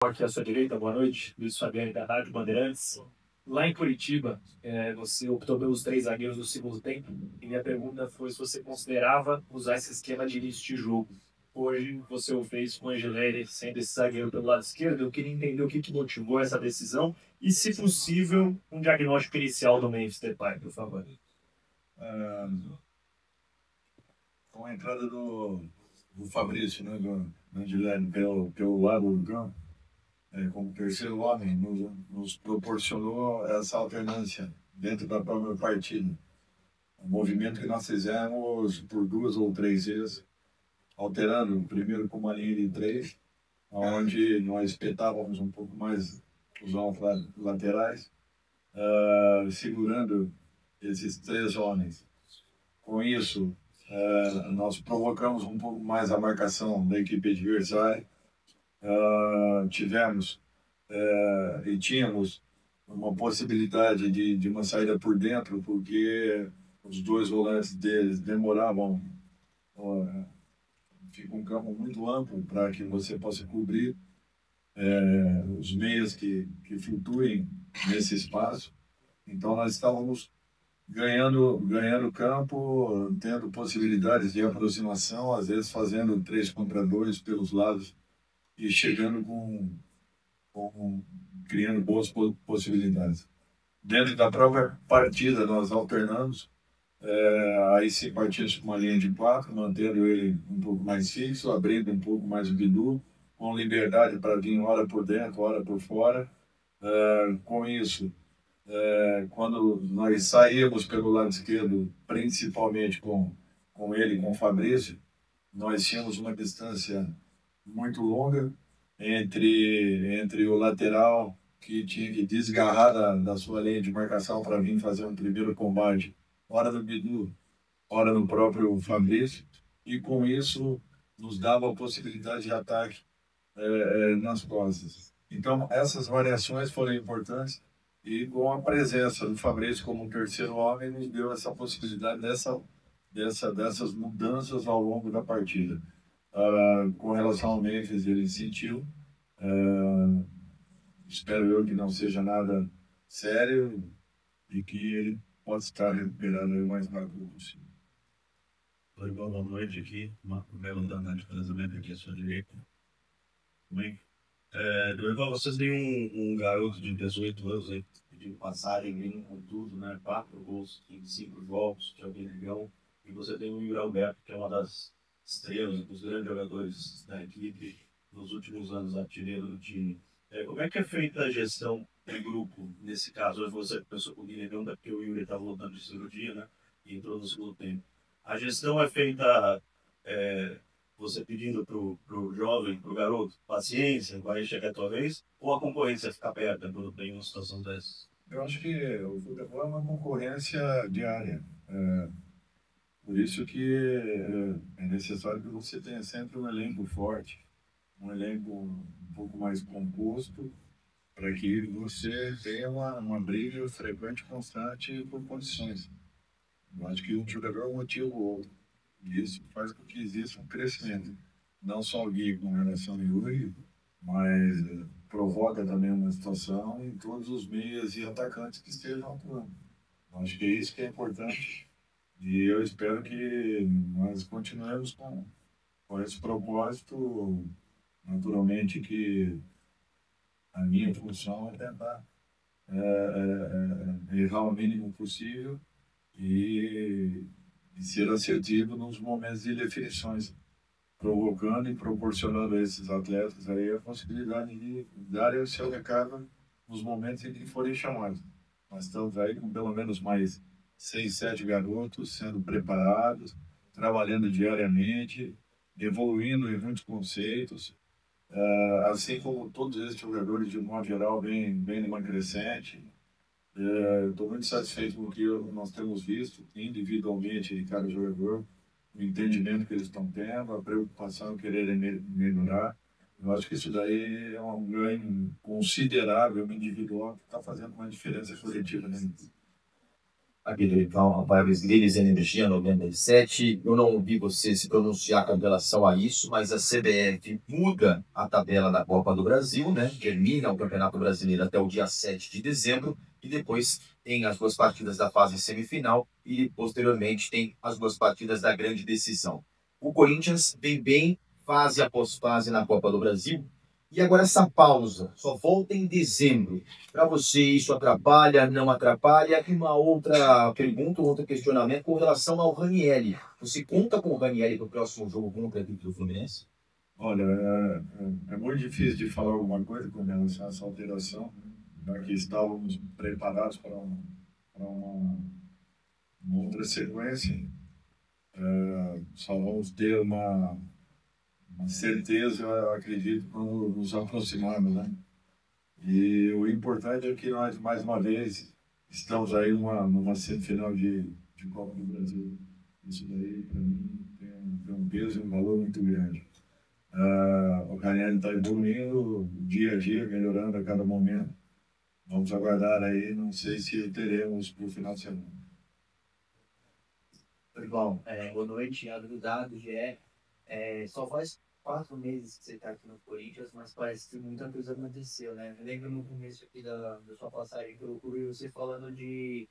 Aqui à sua direita, boa noite, Luiz Fabiano da Rádio Bandeirantes. Lá em Curitiba, você optou pelos três zagueiros no segundo tempo, e minha pergunta foi se você considerava usar esse esquema de início de jogo. Hoje você o fez com o Angelini sendo esse zagueiro pelo lado esquerdo. Eu queria entender o que motivou essa decisão e, se possível, um diagnóstico inicial do Memphis Depay, por favor. Com a entrada do Fabrício, né, do Angelini pelo lado do campo, como terceiro homem, nos proporcionou essa alternância dentro da própria partida. Um movimento que nós fizemos por 2 ou 3 vezes, alterando primeiro com uma linha de 3, onde nós espetávamos um pouco mais os laterais, segurando esses 3 homens. Com isso, nós provocamos um pouco mais a marcação da equipe adversária. Tivemos e tínhamos uma possibilidade de uma saída por dentro, porque os 2 volantes deles demoravam. Fica um campo muito amplo para que você possa cobrir os meias que flutuem nesse espaço. Então nós estávamos ganhando campo, tendo possibilidades de aproximação, às vezes fazendo 3 contra 2 pelos lados e chegando criando boas possibilidades. Dentro da própria partida, nós alternamos, aí se partisse com uma linha de 4, mantendo ele um pouco mais fixo, abrindo um pouco mais o Bidu, com liberdade para vir hora por dentro, hora por fora. Com isso, quando nós saímos pelo lado esquerdo, principalmente com ele, com o Fabrício, nós tínhamos uma distância muito longa entre o lateral, que tinha que desgarrar da sua linha de marcação para vir fazer um primeiro combate, hora no Bidu, hora no próprio Fabrício, e com isso nos dava a possibilidade de ataque nas costas. Então, essas variações foram importantes, e com a presença do Fabrício como um terceiro homem, nos deu essa possibilidade dessas mudanças ao longo da partida. Com relação ao Memphis, ele sentiu. Espero eu que não seja nada sério e que ele possa estar recuperando o mais rápido possível. Dorival, boa noite aqui. Marco Melo da Rádio Casamento aqui à sua direita. Tudo bem? Dorival, vocês têm um garoto de 18 anos aí, de passagem, vindo com tudo, né? 4 gols em 5 jogos, que é o Benegão. E você tem o Yuri Alberto, que é uma das estrelas, dos grandes jogadores da equipe nos últimos anos, artilheiro do time. Como é que é feita a gestão de grupo nesse caso? Hoje você pensou com o Guilherme, porque o Yuri estava voltando de cirurgia, né? E entrou no segundo tempo. A gestão é feita você pedindo pro jovem, pro garoto, paciência, vai chegar a tua vez, ou a concorrência fica perto quando tem uma situação dessas? Eu acho que o futebol é uma concorrência diária. Por isso que é necessário que você tenha sempre um elenco forte, um elenco um pouco mais composto, para que você tenha uma briga frequente e constante por condições. Eu acho que um jogador motiva o outro. E isso faz com que exista um crescimento. Não só o Gui com relação ao Yuri, mas provoca também uma situação em todos os meias e atacantes que estejam atuando. Eu acho que é isso que é importante. E eu espero que nós continuemos com esse propósito. Naturalmente que a minha função é tentar errar o mínimo possível e ser assertivo nos momentos de definições, provocando e proporcionando a esses atletas aí a possibilidade de darem o seu recado nos momentos em que forem chamados. Nós estamos aí com pelo menos mais 6, 7 garotos sendo preparados, trabalhando diariamente, evoluindo em muitos conceitos, assim como todos esses jogadores, de um modo geral, bem numa crescente. Estou muito satisfeito com o que nós temos visto, individualmente, de cada jogador, o entendimento que eles estão tendo, a preocupação em quererem melhorar. Eu acho que isso daí é um ganho considerável individual que está fazendo uma diferença coletiva, né? aqui do Rival Paves Lilles Energia 97. Eu não ouvi você se pronunciar com relação a isso, mas a CBF muda a tabela da Copa do Brasil, né? Termina o Campeonato Brasileiro até o dia 7 de dezembro e depois tem as 2 partidas da fase semifinal e posteriormente tem as 2 partidas da grande decisão. O Corinthians vem bem fase após fase na Copa do Brasil. E agora essa pausa só volta em dezembro. Para você isso atrapalha, não atrapalha? E uma outra pergunta, um outro questionamento com relação ao Ranieri. Você conta com o Ranieri para o próximo jogo contra a equipe do Fluminense? Olha, é muito difícil de falar alguma coisa com relação a essa alteração, já que estávamos preparados para uma outra sequência. Só vamos ter uma certeza, eu acredito, quando nos aproximarmos, né? E o importante é que nós, mais uma vez, estamos aí numa semifinal de Copa do Brasil. Isso daí, para mim, tem um peso e um valor muito grande. O Ranieri está evoluindo dia a dia, melhorando a cada momento. Vamos aguardar aí, não sei se teremos para o final de semana. Bom, boa noite, Adro Dado, GE. Só faz 4 meses que você está aqui no Corinthians, mas parece que muita coisa aconteceu, né? Eu lembro no começo aqui da sua passagem que eu ouvi você falando de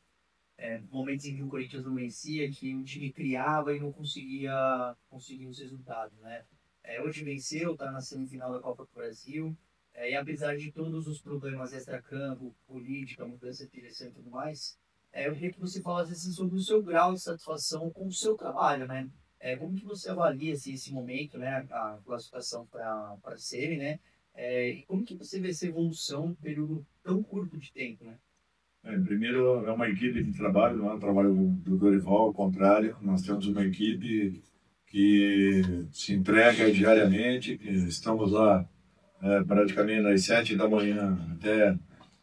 momentos em que o Corinthians não vencia, que o time criava e não conseguia conseguir os resultados, né? Hoje venceu, está na semifinal da Copa do Brasil, e apesar de todos os problemas extra-campo, política, mudança de direção e tudo mais, eu queria que você falasse assim, sobre o seu grau de satisfação com o seu trabalho, né? Como que você avalia assim, esse momento, né, a classificação para a semi, né? E como que você vê essa evolução em um período tão curto de tempo, né? Primeiro, é uma equipe de trabalho, não é um trabalho do Dorival, ao contrário. Nós temos uma equipe que se entrega diariamente, que estamos lá praticamente das 7 da manhã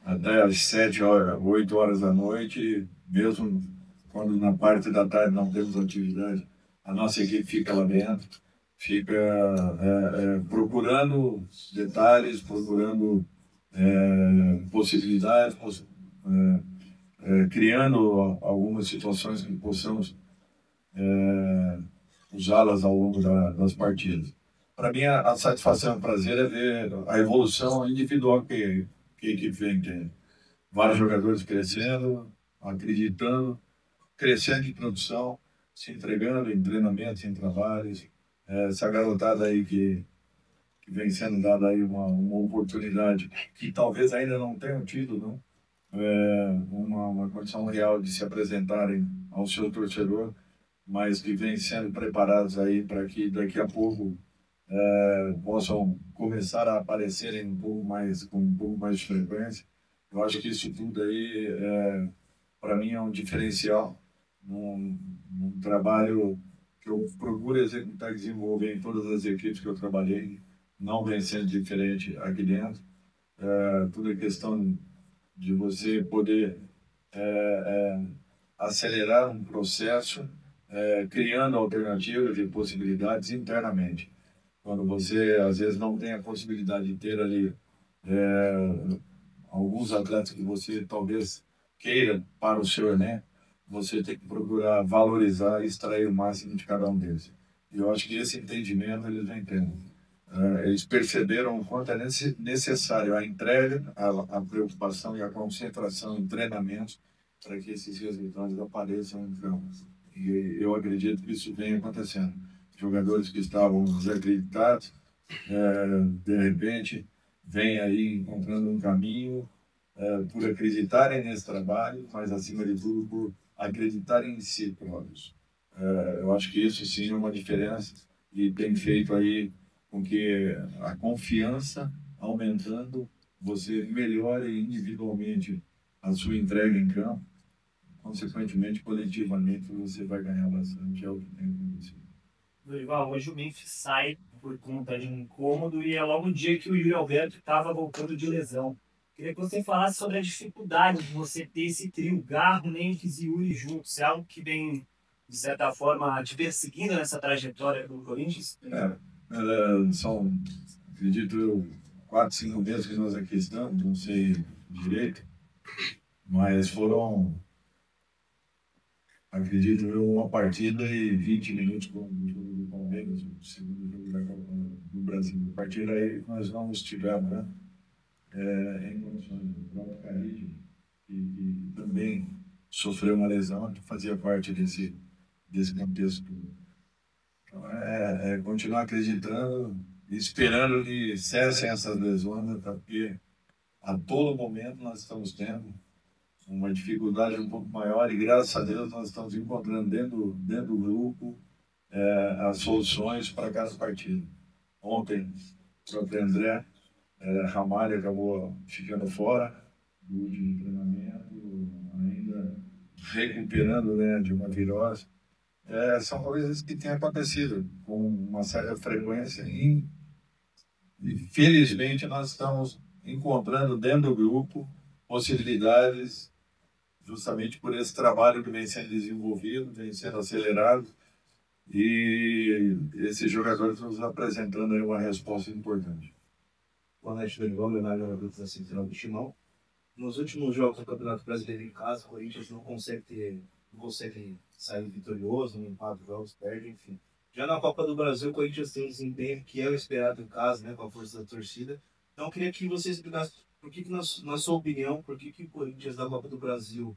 até às 7 horas, 8 horas da noite, mesmo quando na parte da tarde não temos atividade. A nossa equipe fica lá dentro, fica procurando detalhes, procurando possibilidades, criando algumas situações que possamos usá-las ao longo das partidas. Para mim, a satisfação e o prazer é ver a evolução individual que a equipe vem tendo. Vários jogadores crescendo, acreditando, crescendo de produção, se entregando em treinamentos, em trabalhos. Essa garotada aí que vem sendo dada aí uma oportunidade que talvez ainda não tenham tido, não? Uma condição real de se apresentarem ao seu torcedor, mas que vem sendo preparados aí para que daqui a pouco possam começar a aparecerem com um pouco mais de frequência. Eu acho que isso tudo aí, para mim, é um diferencial num trabalho que eu procuro executar e desenvolver em todas as equipes que eu trabalhei, não vem sendo diferente aqui dentro. Tudo é questão de você poder acelerar um processo, criando alternativas e possibilidades internamente. Quando você, às vezes, não tem a possibilidade de ter ali alguns atletas que você talvez queira para o seu Enem, você tem que procurar valorizar e extrair o máximo de cada um deles. E eu acho que esse entendimento eles vêm tendo. Eles perceberam o quanto é necessário a entrega, a preocupação e a concentração em treinamentos para que esses resultados apareçam em campo. E eu acredito que isso vem acontecendo. Jogadores que estavam desacreditados, de repente, vêm aí encontrando um caminho por acreditarem nesse trabalho, mas, acima de tudo, por acreditarem em si próprios. Eu acho que isso, sim, é uma diferença e tem feito aí com que a confiança aumentando, você melhore individualmente a sua entrega em campo, consequentemente, coletivamente, você vai ganhar bastante, é o que tem acontecido. Dorival, hoje o Memphis sai por conta de um incômodo e é logo o dia que o Yuri Alberto estava voltando de lesão. Queria que você falasse sobre a dificuldade de você ter esse trio Garro, Memphis e Yuri juntos. É algo que vem, de certa forma, te perseguindo nessa trajetória do Corinthians? São, acredito eu, 4, 5 meses que nós aqui estamos, não sei direito, mas foram acredito eu, uma partida e 20 minutos com o jogo do Palmeiras, o segundo jogo da Copa do Brasil. A partir daí nós não estivemos, né, em condições. O próprio Carille, que também sofreu uma lesão, fazia parte desse contexto. Então, continuar acreditando e esperando que cessem essas lesões, porque a todo momento nós estamos tendo uma dificuldade um pouco maior e, graças a Deus, nós estamos encontrando dentro do grupo as soluções para cada partida. Ontem, o próprio André Ramalho acabou ficando fora do último treinamento, ainda recuperando, né, de uma virose. São coisas que têm acontecido com uma certa frequência e felizmente nós estamos encontrando dentro do grupo possibilidades, justamente por esse trabalho que vem sendo desenvolvido, vem sendo acelerado, e esses jogadores nos apresentando aí uma resposta importante. Boa noite, Dorival. Leonardo Araújo da Central do Timão. Nos últimos jogos do Campeonato Brasileiro em casa, o Corinthians não consegue sair vitorioso, não empata os jogos, perde, enfim. Já na Copa do Brasil, o Corinthians tem um desempenho que é o esperado em casa, né, com a força da torcida. Então, eu queria que você explicasse por que na sua opinião, por que o Corinthians da Copa do Brasil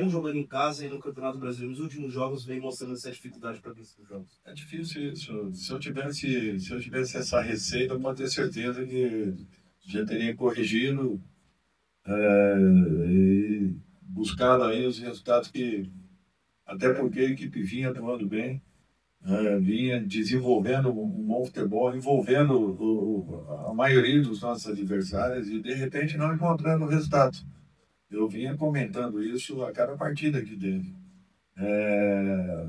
jogando em casa e no Campeonato Brasileiro, nos últimos jogos, vem mostrando essa dificuldade para vencer os jogos. É difícil isso. Se eu tivesse essa receita, eu pode ter certeza que já teria corrigido e buscado aí os resultados que, até porque a equipe vinha atuando bem, vinha desenvolvendo um bom futebol, envolvendo a maioria dos nossos adversários e, de repente, não encontrando resultado. Eu vinha comentando isso a cada partida aqui dentro.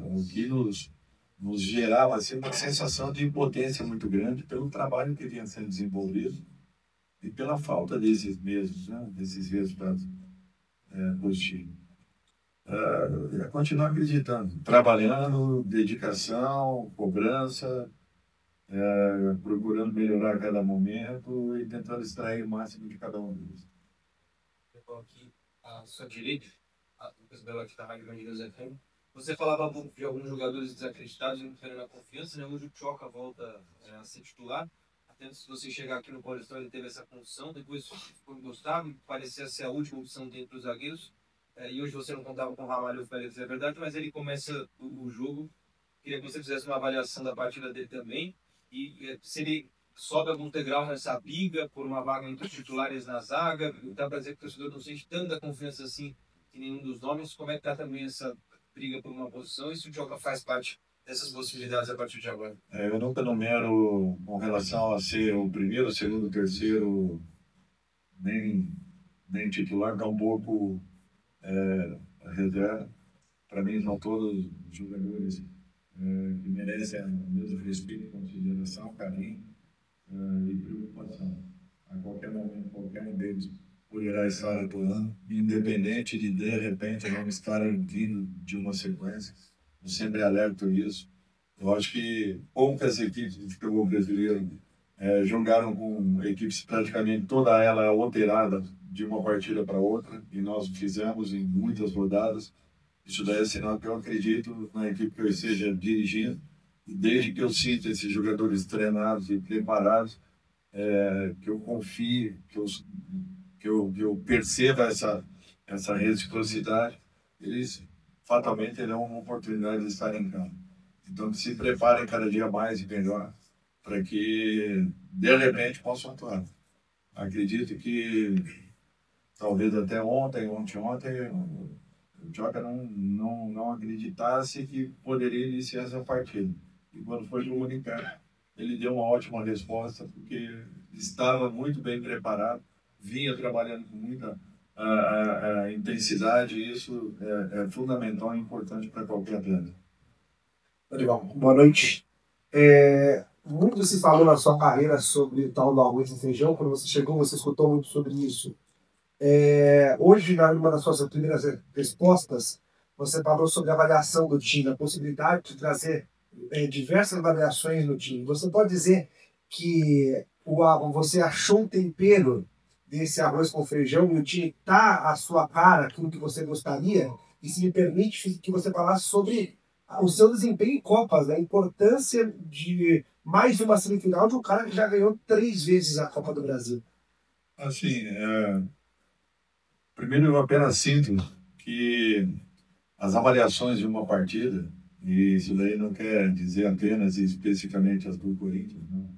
O que nos gerava assim, uma sensação de impotência muito grande pelo trabalho que vinha sendo desenvolvido e pela falta desses mesmos, né, desses resultados positivos. Continuar acreditando, trabalhando, dedicação, cobrança, procurando melhorar a cada momento e tentando extrair o máximo de cada um deles. Aqui à sua direita, a Lucas Belo aqui da Rádio Grande Deus FM. Você falava de alguns jogadores desacreditados e não tendo a confiança, né? Hoje o Tchoca volta a ser titular. Até se você chegar aqui no Paulistão, ele teve essa função, depois ficou encostado, parecia ser a última opção dentro dos zagueiros. E hoje você não contava com o Ramalho Félix, é verdade, mas ele começa o jogo. Queria que você fizesse uma avaliação da partida dele também. E se ele sobe algum degrau nessa briga por uma vaga entre os titulares na zaga, dá para dizer que o torcedor não sente tanta confiança assim em nenhum dos nomes. Como é que está também essa briga por uma posição e se o Tchoca faz parte dessas possibilidades a partir de agora? Eu nunca numero com relação a ser o primeiro, segundo, terceiro, nem titular, tampouco reserva. Para mim, são todos jogadores que merecem o mesmo respeito, consideração, carinho e preocupação. A qualquer momento, qualquer um deles poderá estar atuando, independente de repente, não estar vindo de uma sequência. Eu sempre alerto isso. Eu acho que poucas equipes de futebol brasileiro jogaram com equipes praticamente toda ela alterada de uma partida para outra, e nós fizemos em muitas rodadas. Isso daí é sinal que eu acredito na equipe que eu esteja dirigindo, e desde que eu sinta esses jogadores treinados e preparados, que eu confie, que eu perceba essa reciprocidade, eles fatalmente terão uma oportunidade de estar em campo. Então, que se preparem cada dia mais e melhor, para que, de repente, possam atuar. Acredito que, talvez até ontem, o Tchoca não acreditasse que poderia iniciar essa partida. E quando foi comunicado, ele deu uma ótima resposta, porque estava muito bem preparado, vinha trabalhando com muita intensidade, e isso é fundamental e importante para qualquer atleta. Boa noite. Muito se falou na sua carreira sobre o tal do arroz e feijão. Quando você chegou, você escutou muito sobre isso. Hoje, numa das suas primeiras respostas, você falou sobre a avaliação do time, a possibilidade de trazer diversas avaliações no time. Você pode dizer que você achou um tempero desse arroz com feijão e o time está à sua cara, aquilo que você gostaria? e se me permite que você falasse sobre o seu desempenho em Copas, né? A importância de mais uma semifinal de um cara que já ganhou 3 vezes a Copa do Brasil. Assim, primeiro eu apenas sinto que as avaliações de uma partida, e isso daí não quer dizer apenas e especificamente as do Corinthians, não.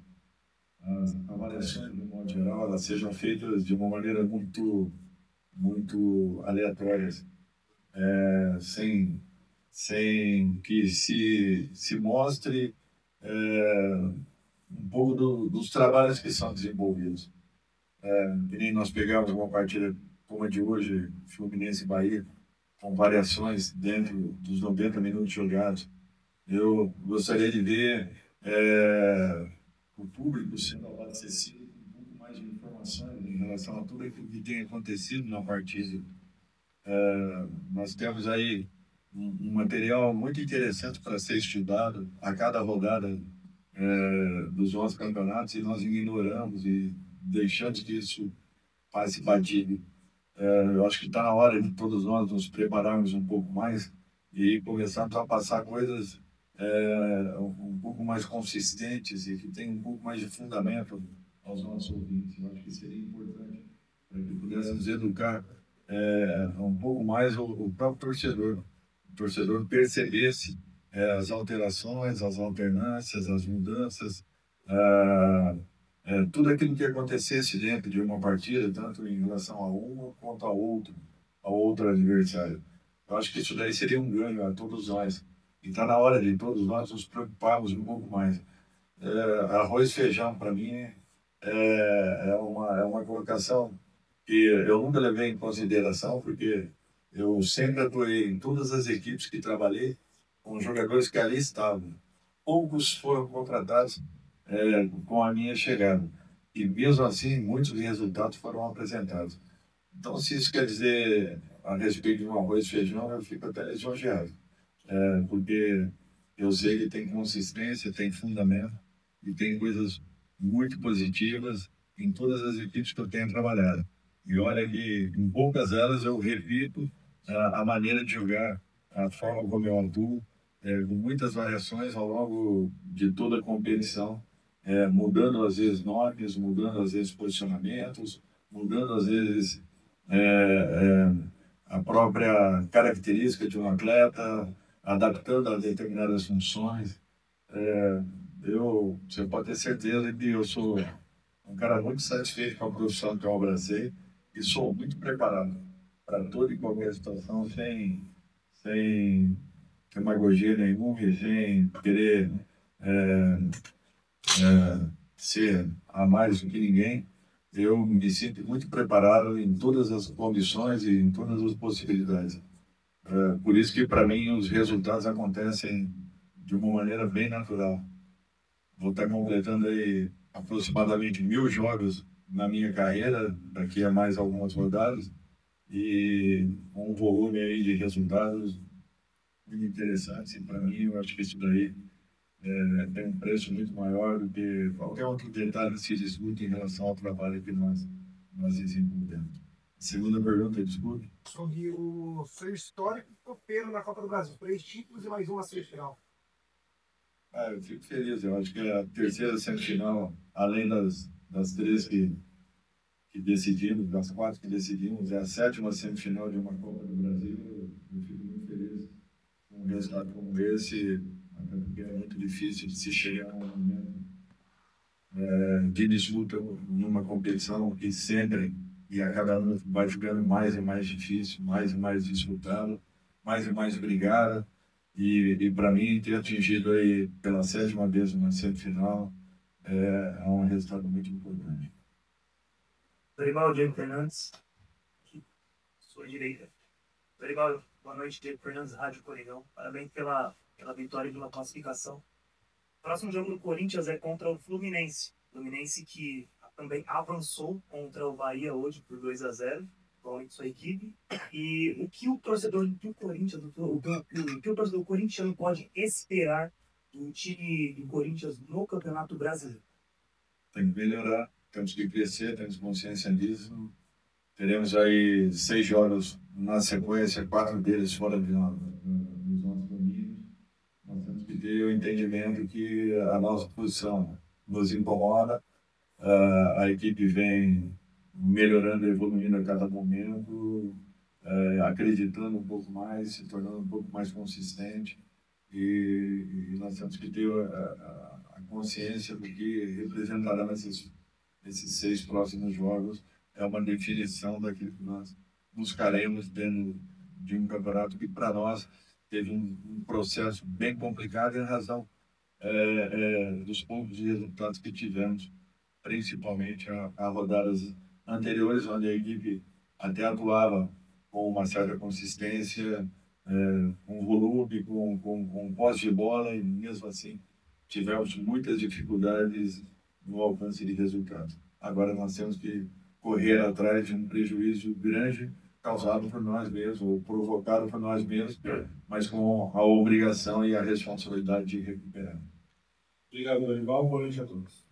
As avaliações, de modo geral, elas sejam feitas de uma maneira muito aleatória, sem que se mostre um pouco dos trabalhos que são desenvolvidos. Que nem nós pegamos uma partida como a de hoje, Fluminense e Bahia, com variações dentro dos 90 minutos jogados. Eu gostaria de ver o público sendo abastecido com um pouco mais de informações em relação a tudo aquilo que tem acontecido na partida. Nós temos aí um material muito interessante para ser estudado a cada rodada dos nossos campeonatos, e nós ignoramos e deixamos que isso passe batido. Eu acho que está na hora de todos nós nos prepararmos um pouco mais e começarmos a passar coisas um pouco mais consistentes e que tenham um pouco mais de fundamento aos nossos ouvintes. Eu acho que seria importante para que pudéssemos educar um pouco mais o próprio torcedor. O torcedor percebesse as alterações, as alternâncias, as mudanças, tudo aquilo que acontecesse dentro de uma partida, tanto em relação a uma quanto ao outro adversário. Eu acho que isso daí seria um ganho a todos nós. E está na hora de todos nós nos preocuparmos um pouco mais. Arroz e feijão, para mim, é uma colocação que eu nunca levei em consideração, porque eu sempre atuei em todas as equipes que trabalhei com jogadores que ali estavam. Poucos foram contratados com a minha chegada. E mesmo assim, muitos resultados foram apresentados. Então, se isso quer dizer a respeito de um arroz e feijão, eu fico até lisonjeado. Porque eu sei que tem consistência, tem fundamento e tem coisas muito positivas em todas as equipes que eu tenho trabalhado. E olha que em poucas delas eu repito a maneira de jogar, a forma como eu atuo, com muitas variações ao longo de toda a competição, mudando às vezes nomes, mudando às vezes posicionamentos, mudando às vezes a própria característica de um atleta, adaptando a determinadas funções. Você pode ter certeza que eu sou um cara muito satisfeito com a profissão que eu abracei e sou muito preparado para toda e qualquer situação, sem demagogia nenhuma e sem querer ser a mais do que ninguém. Eu me sinto muito preparado em todas as condições e em todas as possibilidades. Por isso que, para mim, os resultados acontecem de uma maneira bem natural. Vou estar completando aí aproximadamente 1000 jogos na minha carreira, daqui a mais algumas rodadas, e um volume aí de resultados muito interessantes. E, para mim, eu acho que isso daí tem um preço muito maior do que qualquer outro detalhe que se discute em relação ao trabalho que nós desenvolvemos. Segunda pergunta, desculpe. Sobre o seu histórico copeiro na Copa do Brasil. 3 títulos e mais uma semifinal. Eu fico feliz. Eu acho que é a terceira semifinal, além das 3 que decidimos, das 4 que decidimos, é a 7ª semifinal de uma Copa do Brasil. Eu fico muito feliz com um resultado como esse, até porque é muito difícil de se chegar a um momento de disputa numa competição que sempre e a cada ano vai ficando mais e mais difícil, mais e mais disputado, mais e mais brigada. E para mim, ter atingido aí pela 7ª vez uma semifinal é um resultado muito importante. Dorival, Diego Fernandes, aqui, sua direita. Dorival, boa noite, Diego Fernandes, Rádio Coringão. Parabéns pela vitória e pela classificação. O próximo jogo do Corinthians é contra o Fluminense. Fluminense que também avançou contra o Bahia hoje por 2-0, com sua equipe. E o que o torcedor do Corinthians, o que o torcedor corintiano pode esperar do time do Corinthians no Campeonato Brasileiro? Tem que melhorar, temos que crescer, temos consciência disso. Teremos aí 6 jogos na sequência, 4 deles fora dos nossos domínios. Nós temos que ter o entendimento que a nossa posição nos incomoda. A equipe vem melhorando, evoluindo a cada momento, acreditando um pouco mais, se tornando um pouco mais consistente. E nós temos que ter a consciência do que representará nesses 6 próximos jogos. É uma definição daquilo que nós buscaremos dentro de um campeonato que, para nós, teve um processo bem complicado em razão dos poucos resultados que tivemos, principalmente a rodadas anteriores, onde a equipe até atuava com uma certa consistência, com volume, com posse de bola, e mesmo assim tivemos muitas dificuldades no alcance de resultados. Agora nós temos que correr atrás de um prejuízo grande causado por nós mesmos, ou provocado por nós mesmos, mas com a obrigação e a responsabilidade de recuperar. Obrigado, Dorival. Boa noite a todos.